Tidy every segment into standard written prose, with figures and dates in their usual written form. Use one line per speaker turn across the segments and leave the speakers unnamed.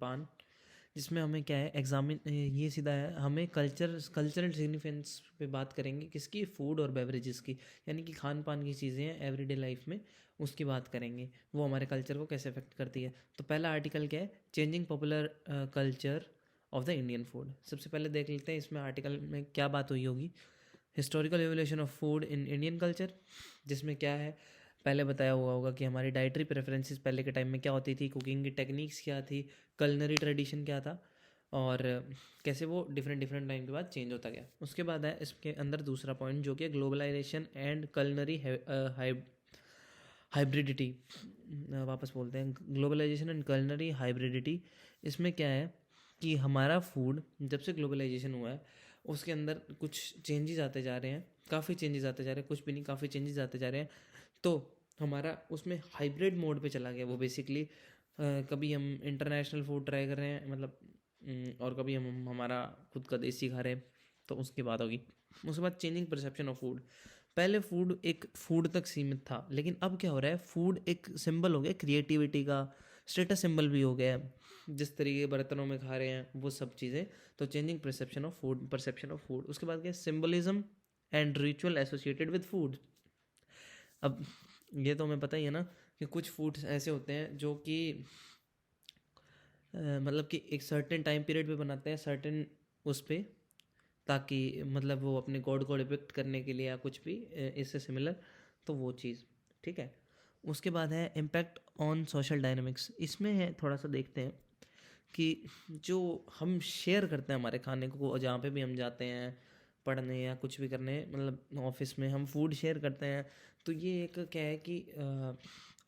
पान, जिसमें हमें क्या है एग्जामिन ये सीधा है, हमें कल्चरल सिग्निफिकेंस पे बात करेंगे किसकी, फूड और बेवरेजेस की, यानी कि खान पान की चीज़ें हैं एवरीडे लाइफ में, उसकी बात करेंगे, वो हमारे कल्चर को कैसे अफेक्ट करती है। तो पहला आर्टिकल क्या है, changing popular culture of the Indian food. सबसे पहले देख लेते हैं इसमें आर्टिकल में क्या बात हुई होगी। Historical evolution of food in Indian culture, जिसमें क्या है पहले बताया हुआ होगा कि हमारी डाइटरी प्रेफरेंसेस पहले के टाइम में क्या होती थी, कुकिंग की टेक्निक्स क्या थी, कलनरी ट्रेडिशन क्या था, और कैसे वो डिफरेंट डिफरेंट टाइम के बाद चेंज होता गया। उसके बाद है इसके अंदर दूसरा पॉइंट जो कि ग्लोबलाइजेशन एंड कलनरी हाइब्रिडिटी, वापस बोलते हैं ग्लोबलाइजेशन एंड कलनरी हाइब्रिडिटी। इसमें क्या है कि हमारा फूड जब से ग्लोबलाइजेशन हुआ है उसके अंदर कुछ चेंजेस आते जा रहे हैं, काफ़ी चेंजेस आते जा रहे हैं, कुछ भी नहीं काफ़ी चेंजेस आते जा रहे हैं। तो हमारा उसमें हाइब्रिड मोड पे चला गया वो बेसिकली। कभी हम इंटरनेशनल फूड ट्राई कर रहे हैं मतलब और कभी हम हमारा खुद का देसी खा रहे हैं, तो उसकी बात होगी। उसके बाद चेंजिंग परसेप्शन ऑफ फूड। पहले फूड एक फूड तक सीमित था, लेकिन अब क्या हो रहा है, फूड एक सिंबल हो गया क्रिएटिविटी का, स्टेटस सिंबल भी हो गया है, जिस तरीके के बर्तनों में खा रहे हैं वो सब चीज़ें। तो चेंजिंग परसेप्शन ऑफ फूड। उसके बाद क्या, symbolism and ritual associated with food. अब ये तो हमें पता ही है ना कि कुछ फूड्स ऐसे होते हैं जो कि मतलब कि एक सर्टेन टाइम पीरियड पे बनाते हैं, सर्टेन उस पे, ताकि मतलब वो अपने गॉड को डिपिक्ट करने के लिए या कुछ भी इससे सिमिलर, तो वो चीज़ ठीक है। उसके बाद है इम्पैक्ट ऑन सोशल डायनामिक्स। इसमें है थोड़ा सा देखते हैं कि जो हम शेयर करते हैं हमारे खाने को, जहाँ पे भी हम जाते हैं पढ़ने या कुछ भी करने, मतलब ऑफिस में हम फूड शेयर करते हैं, तो ये एक क्या है कि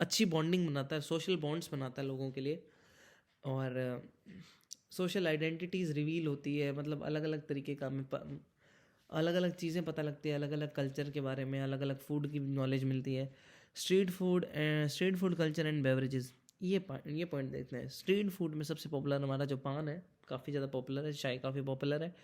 अच्छी बॉन्डिंग बनाता है, सोशल बॉन्ड्स बनाता है लोगों के लिए, और सोशल आइडेंटिटीज़ रिवील होती है, मतलब अलग अलग तरीके का हमें अलग अलग चीज़ें पता लगती है, अलग अलग कल्चर के बारे में, अलग अलग फूड की नॉलेज मिलती है। Street food culture and beverages, ये पॉइंट देखते हैं। स्ट्रीट फूड में सबसे पॉपुलर हमारा जो पान है, काफ़ी ज़्यादा पॉपुलर है, चाय काफ़ी पॉपुलर है,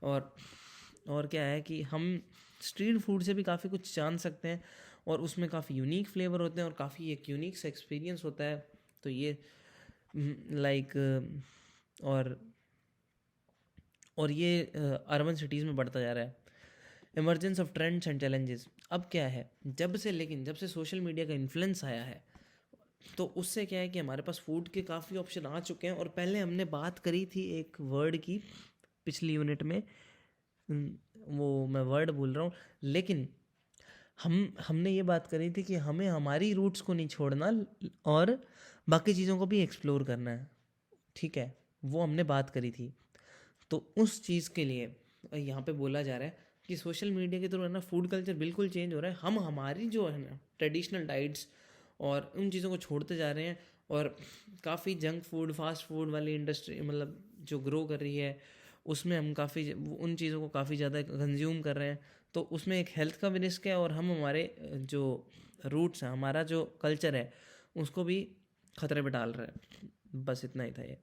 और क्या है कि हम स्ट्रीट फूड से भी काफ़ी कुछ जान सकते हैं, और उसमें काफ़ी यूनिक फ्लेवर होते हैं और काफ़ी एक यूनिक सा एक्सपीरियंस होता है। तो ये लाइक और ये अर्बन सिटीज़ में बढ़ता जा रहा है। Emergence of trends and challenges. अब क्या है, जब से सोशल मीडिया का इन्फ्लुएंस आया है, तो उससे क्या है कि हमारे पास फूड के काफ़ी ऑप्शन आ चुके हैं। और पहले हमने बात करी थी एक वर्ड की पिछली यूनिट में, वो मैं वर्ड भूल रहा हूँ, लेकिन हमने ये बात करी थी कि हमें हमारी रूट्स को नहीं छोड़ना और बाकी चीज़ों को भी एक्सप्लोर करना है, ठीक है, वो हमने बात करी थी। तो उस चीज़ के लिए यहाँ पे बोला जा रहा है कि सोशल मीडिया के थ्रू है ना फूड कल्चर बिल्कुल चेंज हो रहा है। हम हमारी जो है ना ट्रेडिशनल डाइट्स और उन चीज़ों को छोड़ते जा रहे हैं, और काफ़ी जंक फूड फास्ट फूड वाली इंडस्ट्री मतलब जो ग्रो कर रही है, उसमें हम काफ़ी उन चीज़ों को काफ़ी ज़्यादा कंज्यूम कर रहे हैं। तो उसमें एक हेल्थ का भी रिस्क है, और हम हमारे जो रूट्स हैं, हमारा जो कल्चर है, उसको भी खतरे में डाल रहे हैं। बस इतना ही था ये।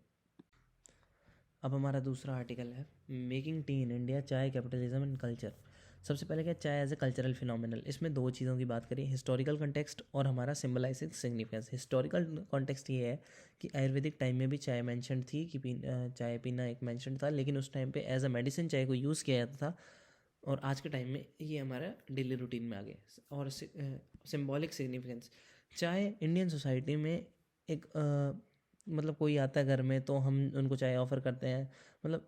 अब हमारा दूसरा आर्टिकल है मेकिंग टी इन इंडिया, चाय कैपिटलिज्म एंड कल्चर। सबसे पहले क्या, चाय एज ए कल्चरल फिनोमिनल। इसमें दो चीज़ों की बात करें, हिस्टोरिकल कॉन्टेक्स्ट और हमारा सिम्बलाइजिंग सिग्निफिकेंस। हिस्टोरिकल कॉन्टेक्स्ट ये है कि आयुर्वेदिक टाइम में भी चाय मेंशन थी कि चाय पीना एक मेंशन था, लेकिन उस टाइम पे एज अ मेडिसिन चाय को यूज़ किया जाता था, और आज के टाइम में ये हमारा डेली रूटीन में आ गया। और सिम्बॉलिक सिग्निफिकेंस, चाय इंडियन सोसाइटी में एक मतलब कोई आता है घर में तो हम उनको चाय ऑफ़र करते हैं, मतलब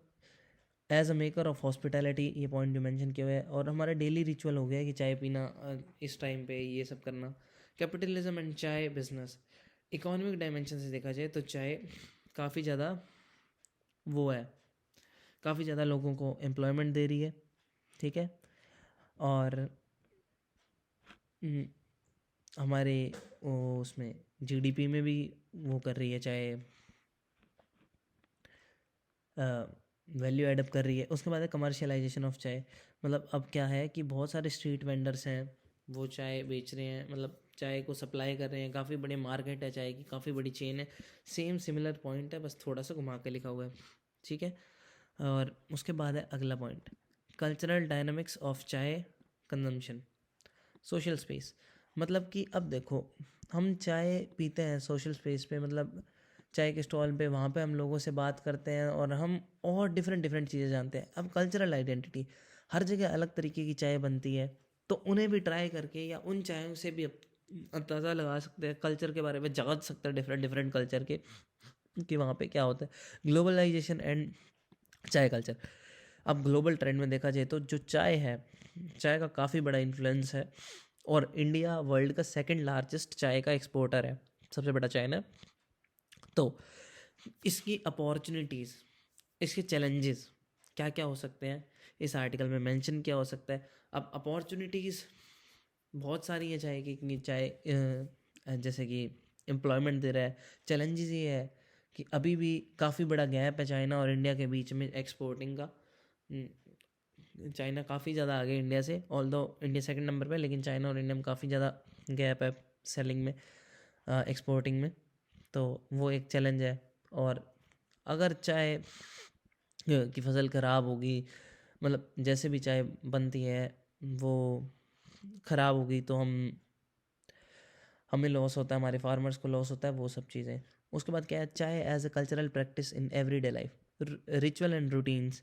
as a maker of hospitality, ये पॉइंट जो मेंशन किया हुआ है। और हमारा डेली रिचुअल हो गया है कि चाय पीना, इस टाइम पे ये सब करना। कैपिटलिज्म एंड चाय बिजनेस। इकोनॉमिक डायमेंशन से देखा जाए तो चाय काफ़ी ज़्यादा वो है, काफ़ी ज़्यादा लोगों को एम्प्लॉयमेंट दे रही है, ठीक है, और हमारे उसमें जीडीपी में भी वो कर रही है, चाहे वैल्यू एडअप कर रही है। उसके बाद है कमर्शियलाइजेशन ऑफ चाय। मतलब अब क्या है कि बहुत सारे स्ट्रीट वेंडर्स हैं, वो चाय बेच रहे हैं, मतलब चाय को सप्लाई कर रहे हैं, काफ़ी बड़ी मार्केट है चाय की, काफ़ी बड़ी चेन है। सेम सिमिलर पॉइंट है, बस थोड़ा सा घुमा के लिखा हुआ है, ठीक है। और उसके बाद है अगला पॉइंट, कल्चरल डायनामिक्स ऑफ चाय कंजम्पशन, सोशल स्पेस। मतलब कि अब देखो, हम चाय पीते हैं सोशल स्पेस पे, मतलब चाय के स्टॉल पे, वहाँ पे हम लोगों से बात करते हैं और हम और डिफरेंट डिफरेंट चीज़ें जानते हैं। अब कल्चरल आइडेंटिटी, हर जगह अलग तरीके की चाय बनती है, तो उन्हें भी ट्राई करके या उन चायों से भी अंदाज़ा लगा सकते हैं, कल्चर के बारे में जान सकते हैं, डिफरेंट डिफरेंट कल्चर के, कि वहाँ पे क्या होता है। ग्लोबलाइजेशन एंड चाय कल्चर। अब ग्लोबल ट्रेंड में देखा जाए तो जो चाय है, चाय का काफ़ी बड़ा इन्फ्लुएंस है, और इंडिया वर्ल्ड का सेकंड लार्जेस्ट चाय का एक्सपोर्टर है, सबसे बड़ा चाइना। तो इसकी अपॉर्चुनिटीज़, इसके चैलेंजेस क्या क्या हो सकते हैं, इस आर्टिकल में मेंशन क्या हो सकता है। अब अपॉर्चुनिटीज़ बहुत सारी है चाय की, कि चाय जैसे कि एम्प्लॉयमेंट दे रहा है। चैलेंजेस ये है कि अभी भी काफ़ी बड़ा गैप है चाइना और इंडिया के बीच में एक्सपोर्टिंग का। चाइना काफ़ी ज़्यादा आगे इंडिया से, ऑल्दो इंडिया सेकंड नंबर पे, लेकिन चाइना और इंडिया में काफ़ी ज़्यादा गैप है सेलिंग में, एक्सपोर्टिंग में। तो वो एक चैलेंज है। और अगर चाय की फसल ख़राब होगी, मतलब जैसे भी चाय बनती है वो ख़राब होगी, तो हमें लॉस होता है, हमारे फार्मर्स को लॉस होता है, वो सब चीज़ें। उसके बाद क्या है, chai as a cultural practice in everyday life, ritual and routines.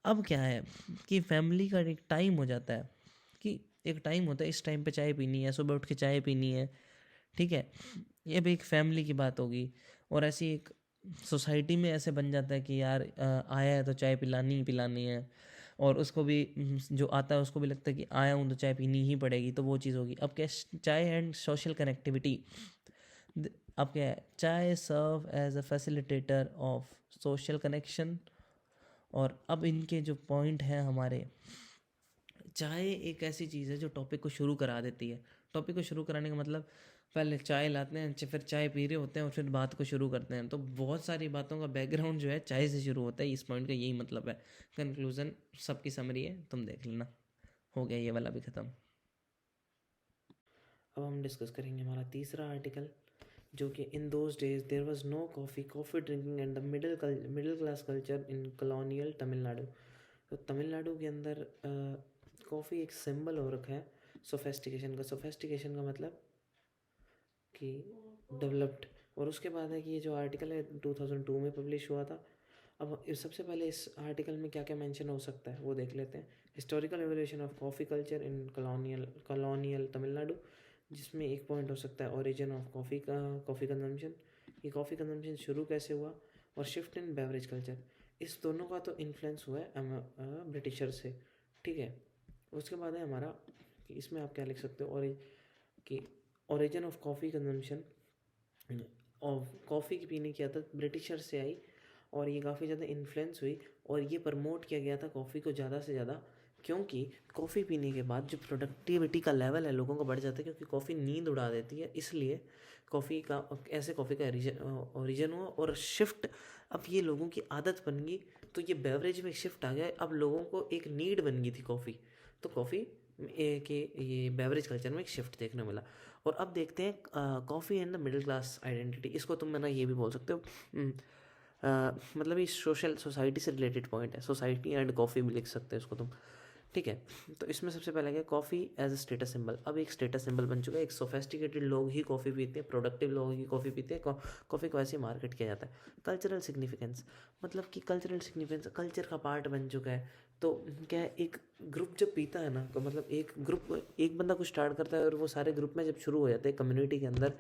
अब क्या है कि फैमिली का एक टाइम हो जाता है, कि एक टाइम होता है, इस टाइम पे चाय पीनी है, सुबह उठ के चाय पीनी है, ठीक है। ये भी एक फैमिली की बात होगी। और ऐसी एक सोसाइटी में ऐसे बन जाता है कि यार आया है तो चाय पिलानी ही पिलानी है, और उसको भी जो आता है उसको भी लगता है कि आया हूँ तो चाय पीनी ही पड़ेगी, तो वो चीज़ होगी। अब क्या, चाय एंड सोशल कनेक्टिविटी। अब क्या है, chai serve as a facilitator of social connection. और अब इनके जो पॉइंट हैं हमारे, चाय एक ऐसी चीज़ है जो टॉपिक को शुरू करा देती है। टॉपिक को शुरू कराने का मतलब, पहले चाय लाते हैं, फिर चाय पी रहे होते हैं, और फिर बात को शुरू करते हैं। तो बहुत सारी बातों का बैकग्राउंड जो है चाय से शुरू होता है, इस पॉइंट का यही मतलब है। कंक्लूजन सबकी समरी है, तुम देख लेना। हो गया ये वाला भी ख़त्म। अब हम डिस्कस करेंगे हमारा तीसरा आर्टिकल, जो कि in those days there was no coffee drinking and the middle class culture in colonial Tamil Nadu. तो तमिलनाडु के अंदर कॉफ़ी एक सिंबल हो रखा है सोफेस्टिकेशन का। सोफेस्टिकेशन का मतलब कि डेवलप्ड। और उसके बाद है कि ये जो आर्टिकल है 2002 में पब्लिश हुआ था। अब सबसे पहले इस आर्टिकल में क्या क्या मेंशन हो सकता है वो देख लेते हैं। Historical evolution of coffee culture in colonial Tamil Nadu, जिसमें एक पॉइंट हो सकता है ओरिजिन ऑफ कॉफ़ी कंजम्पशन, ये कॉफ़ी कंजम्पशन शुरू कैसे हुआ। और शिफ्ट इन बेवरेज कल्चर, इस दोनों का तो इन्फ्लुएंस हुआ है ब्रिटिशर से, ठीक है। उसके बाद है हमारा कि इसमें आप क्या लिख सकते हो, और कि ओरिजिन ऑफ कॉफ़ी कंजम्पशन, और कॉफ़ी की पीने की आदत ब्रिटिशर से आई, और ये काफ़ी ज़्यादा इन्फ्लुएंस हुई, और ये प्रमोट किया गया था कॉफ़ी को ज़्यादा से ज़्यादा, क्योंकि कॉफ़ी पीने के बाद जो प्रोडक्टिविटी का लेवल है लोगों का बढ़ जाता है, क्योंकि कॉफ़ी नींद उड़ा देती है, इसलिए कॉफ़ी का ओरिजिन हुआ। और शिफ्ट, अब ये लोगों की आदत बन गई, तो ये बेवरेज में शिफ्ट आ गया। अब लोगों को एक नीड बन गई थी कॉफ़ी, तो कॉफ़ी के ये बेवरेज कल्चर में एक शिफ्ट देखने मिला। और अब देखते हैं coffee and the middle class identity, इसको तुम ना ये भी बोल सकते हो। मतलब ये सोसाइटी से रिलेटेड पॉइंट है, सोसाइटी एंड कॉफ़ी भी लिख सकते हैं इसको तुम, ठीक है। तो इसमें सबसे पहले क्या, coffee as a status symbol. अब एक स्टेटस सिंबल बन चुका है, एक सोफेस्टिकेटेड लोग ही कॉफ़ी पीते हैं, प्रोडक्टिव लोग ही कॉफ़ी पीते हैं, कॉफ़ी को ऐसे मार्केट किया जाता है। कल्चरल सिग्निफिकेंस, मतलब कि कल्चरल सिग्निफिकेंस कल्चर का पार्ट बन चुका है। तो क्या है, एक ग्रुप जब पीता है ना, तो मतलब एक बंदा कुछ स्टार्ट करता है और वो सारे ग्रुप में जब शुरू हो जाते हैं कम्युनिटी के अंदर,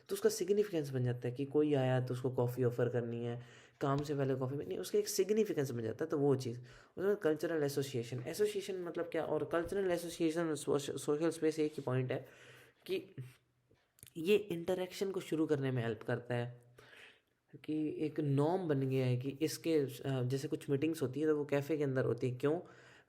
तो उसका सिग्निफिकेंस बन जाता है कि कोई आया तो उसको कॉफ़ी ऑफ़र करनी है, काम से पहले कॉफ़ी में नहीं, उसका एक सिग्निफिकेंस बन जाता है। तो वो चीज़, उसमें कल्चरल एसोसिएशन मतलब क्या, और कल्चरल एसोसिएशन सोशल स्पेस एक ही पॉइंट है कि ये इंटरेक्शन को शुरू करने में हेल्प करता है, कि एक नॉर्म बन गया है कि इसके जैसे कुछ मीटिंग्स होती है तो वो कैफ़े के अंदर होती है, क्यों,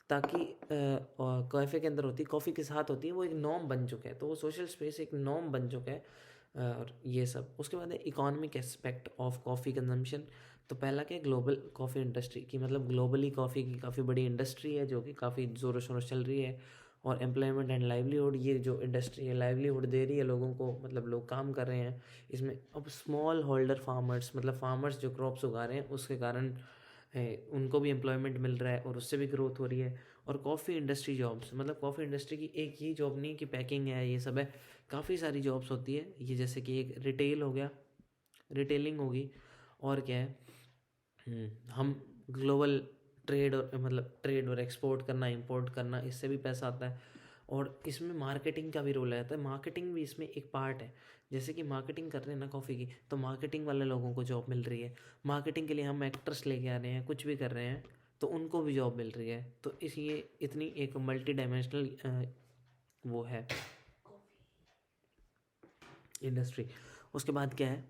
ताकि कैफ़े के अंदर होती है, कॉफ़ी के साथ होती है, वो एक नॉर्म बन चुका है, तो वो सोशल स्पेस एक नॉर्म बन चुका है। और ये सब, उसके बाद है economic aspect of coffee consumption. तो पहला क्या है, ग्लोबल कॉफ़ी इंडस्ट्री की, मतलब ग्लोबली कॉफ़ी की काफ़ी बड़ी इंडस्ट्री है जो कि काफ़ी ज़ोरों शोरों से चल रही है। और एम्प्लॉयमेंट एंड लाइवलीहुड, ये जो इंडस्ट्री है लाइवलीहुड दे रही है लोगों को, मतलब लोग काम कर रहे हैं इसमें। अब स्मॉल होल्डर फार्मर्स, मतलब फार्मर्स जो क्रॉप्स उगा रहे हैं उसके कारण उनको भी एम्प्लॉयमेंट मिल रहा है और उससे भी ग्रोथ हो रही है। और कॉफ़ी इंडस्ट्री जॉब्स, मतलब कॉफ़ी इंडस्ट्री की एक ही जॉब नहीं कि पैकिंग है ये सब है, काफ़ी सारी जॉब्स होती है ये, जैसे कि एक रिटेल हो गया, रिटेलिंग होगी, और क्या है, हम ग्लोबल ट्रेड और मतलब ट्रेड और एक्सपोर्ट करना, इंपोर्ट करना, इससे भी पैसा आता है। और इसमें मार्केटिंग का भी रोल रहता है, मार्केटिंग भी इसमें एक पार्ट है। जैसे कि मार्केटिंग कर रहे हैं ना कॉफ़ी की, तो मार्केटिंग वाले लोगों को जॉब मिल रही है। मार्केटिंग के लिए हम एक्टर्स लेके आ रहे हैं, कुछ भी कर रहे हैं, तो उनको भी जॉब मिल रही है। तो इस ये इतनी एक मल्टी डायमेंशनल वो है इंडस्ट्री। उसके बाद क्या है,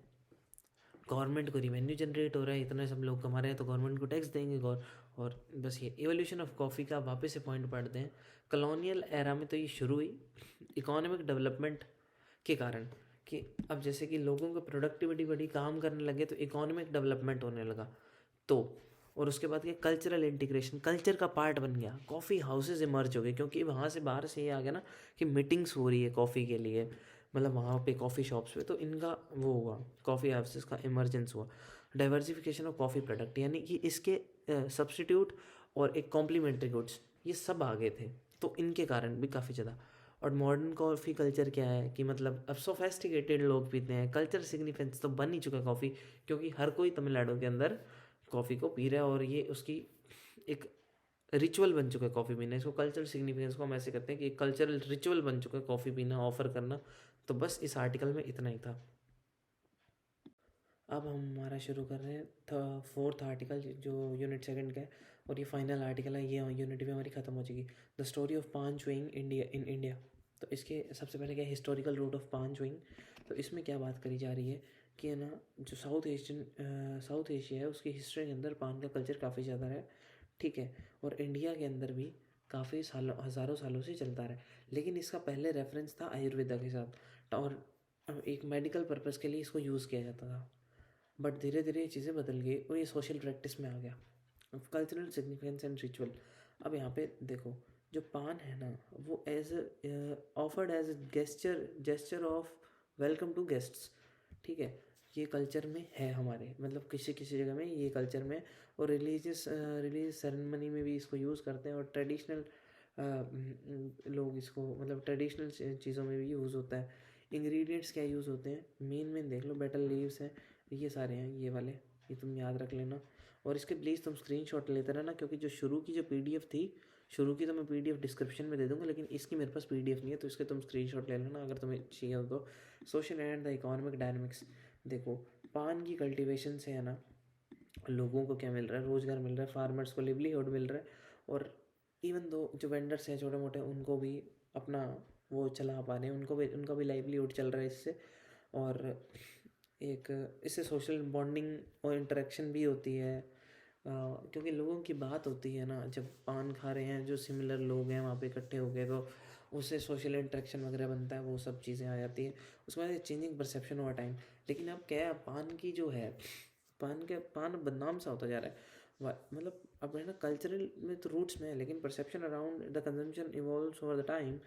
गवर्नमेंट को रिवेन्यू जनरेट हो रहा है, इतने सब लोग कमा रहे हैं तो गवर्नमेंट को टैक्स देंगे और बस ये एवोल्यूशन ऑफ कॉफ़ी का वापस से पॉइंट पढ़ते हैं। कॉलोनियल एरा में तो ये शुरू हुई इकोनॉमिक डेवलपमेंट के कारण, कि अब जैसे कि लोगों को प्रोडक्टिविटी बढ़ी, काम करने लगे, तो इकोनॉमिक डेवलपमेंट होने लगा। तो और उसके बाद क्या, कल्चरल इंटीग्रेशन, कल्चर का पार्ट बन गया, कॉफ़ी हाउसेज इमर्ज हो गए, क्योंकि वहाँ से बाहर से ये आ गया ना कि मीटिंग्स हो रही है कॉफ़ी के लिए, मतलब वहाँ पे कॉफ़ी शॉप्स पे, तो इनका वो हुआ, कॉफ़ी हाउसेस का इमरजेंस हुआ। डाइवर्सिफिकेशन ऑफ कॉफ़ी प्रोडक्ट, यानी कि इसके सब्सटीट्यूट और एक कॉम्प्लीमेंट्री गुड्स, ये सब आ गए थे, तो इनके कारण भी काफ़ी ज़्यादा। और मॉडर्न कॉफ़ी कल्चर क्या है कि मतलब अब सोफेस्टिकेटेड लोग पीते हैं, कल्चर सिग्निफिकेंस तो बन ही चुका है कॉफ़ी, क्योंकि हर कोई तमिलनाडु के अंदर कॉफ़ी को पी रहा है और ये उसकी एक रिचुअल बन चुका है कॉफ़ी पीना। इसको कल्चरल सिग्निफिकेंस को हम ऐसे करते हैं कि एक कल्चरल रिचुअल बन चुका है कॉफ़ी पीना, ऑफर करना। तो बस इस आर्टिकल में इतना ही था। अब हम हमारा शुरू कर रहे हैं फोर्थ आर्टिकल, जो यूनिट सेकंड का है, और ये फाइनल आर्टिकल है, ये यूनिट भी हमारी ख़त्म हो जाएगी। द स्टोरी ऑफ पान चुइंग इंडिया इन इंडिया। तो इसके सबसे पहले क्या, हिस्टोरिकल रूट ऑफ पान चुइंग। तो इसमें क्या बात करी जा रही है कि है ना, जो साउथ एशिया है, उसकी हिस्ट्री के अंदर पान का कल्चर काफ़ी ज़्यादा है, ठीक है, और इंडिया के अंदर भी काफ़ी सालों, हज़ारों सालों से चलता रहा है। लेकिन इसका पहले रेफरेंस था आयुर्वेदा के साथ, और एक मेडिकल पर्पज़ के लिए इसको यूज़ किया जाता था। बट धीरे धीरे ये चीज़ें बदल गई और ये सोशल प्रैक्टिस में आ गया। Cultural significance and ritual. अब यहाँ पे देखो, जो पान है ना, वो as offered as gesture of welcome to guests, ठीक है, ये कल्चर में है हमारे, मतलब किसी किसी जगह में ये कल्चर में। और रिलीजियस सेरेमनी में भी इसको यूज़ करते हैं, और ट्रेडिशनल लोग इसको मतलब ट्रेडिशनल चीज़ों में भी यूज़ होता है। इंग्रेडिएंट्स क्या यूज़ होते हैं, मेन देख लो, बेटल लीव्स हैं, ये सारे हैं, ये वाले, ये तुम याद रख लेना। और इसके प्लीज़ तुम स्क्रीनशॉट लेते रहना, क्योंकि जो शुरू की जो पीडीएफ थी, शुरू की तो मैं पीडीएफ डिस्क्रिप्शन में दे दूंगा, लेकिन इसकी मेरे पास पीडीएफ नहीं है, तो इसके तुम स्क्रीनशॉट ले लेना अगर तुम्हें चाहिए हो तो। Social and the economic dynamics. देखो, पान की कल्टीवेशन से है ना, लोगों को क्या मिल रहा है, रोज़गार मिल रहा है, फार्मर्स को लिवलीहुड मिल रहा है, और इवन दो जो वेंडर्स हैं छोटे मोटे, उनको भी अपना वो चला पा रहे हैं, उनका भी लाइवलीहुड चल रहा है इससे। और एक इससे सोशल बॉन्डिंग और इंटरेक्शन भी होती है, क्योंकि लोगों की बात होती है ना, जब पान खा रहे हैं जो सिमिलर लोग हैं वहाँ पे इकट्ठे हो गए, तो उससे सोशल इंटरेक्शन वगैरह बनता है, वो सब चीज़ें आ जाती हैं। उसके बाद चेंजिंग परसेप्शन ओवर टाइम। लेकिन अब क्या है, पान की जो है, पान बदनाम सा होता जा रहा है। मतलब अब है ना, कल्चरल में तो रूट्स में है, लेकिन perception around the consumption evolves over the time.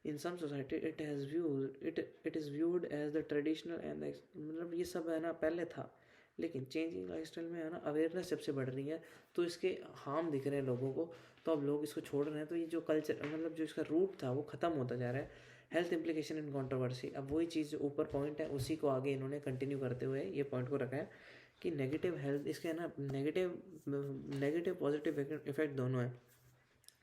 In some society it is viewed as the traditional and मतलब ये सब है ना पहले था, लेकिन चेंजिंग लाइफस्टाइल में है ना, अवेयरनेस सबसे बढ़ रही है, तो इसके हार्म दिख रहे हैं लोगों को, तो अब लोग इसको छोड़ रहे हैं, तो ये जो कल्चर मतलब जो इसका रूट था वो ख़त्म होता जा रहा है। हेल्थ इंप्लीकेशन इन कंट्रोवर्सी। अब वही चीज़ जो ऊपर पॉइंट है उसी को आगे इन्होंने कंटिन्यू करते हुए ये पॉइंट को रखा है कि नेगेटिव हेल्थ, इसके है ना नेगेटिव पॉजिटिव इफेक्ट दोनों है।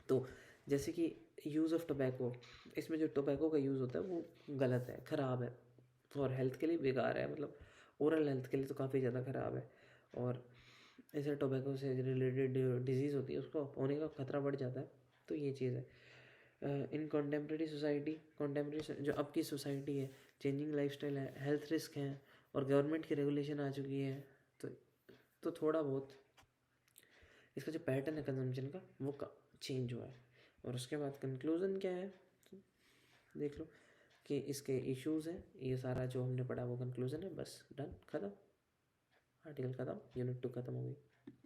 तो जैसे कि यूज़ ऑफ टोबैको, इसमें जो टोबैको का यूज़ होता है वो गलत है, ख़राब है, और हेल्थ के लिए बेकार है, मतलब ओरल हेल्थ के लिए तो काफ़ी ज़्यादा ख़राब है। और ऐसे टोबैको से रिलेटेड डिजीज़ होती है, उसको होने का खतरा बढ़ जाता है, तो ये चीज़ है। इन कॉन्टेम्प्रेरी सोसाइटी, कॉन्टेम्प्रेरी जो अब की सोसाइटी है, चेंजिंग लाइफस्टाइल है, हेल्थ रिस्क हैं, और गवर्नमेंट की रेगुलेशन आ चुकी है, तो थोड़ा बहुत इसका जो पैटर्न है कंजम्पशन का वो चेंज हुआ है। और उसके बाद कंक्लूज़न क्या है, देख लो कि इसके इश्यूज़ हैं, ये सारा जो हमने पढ़ा वो कंक्लूज़न है, बस डन, ख़त्म, आर्टिकल ख़त्म, यूनिट 2 ख़त्म हो गई।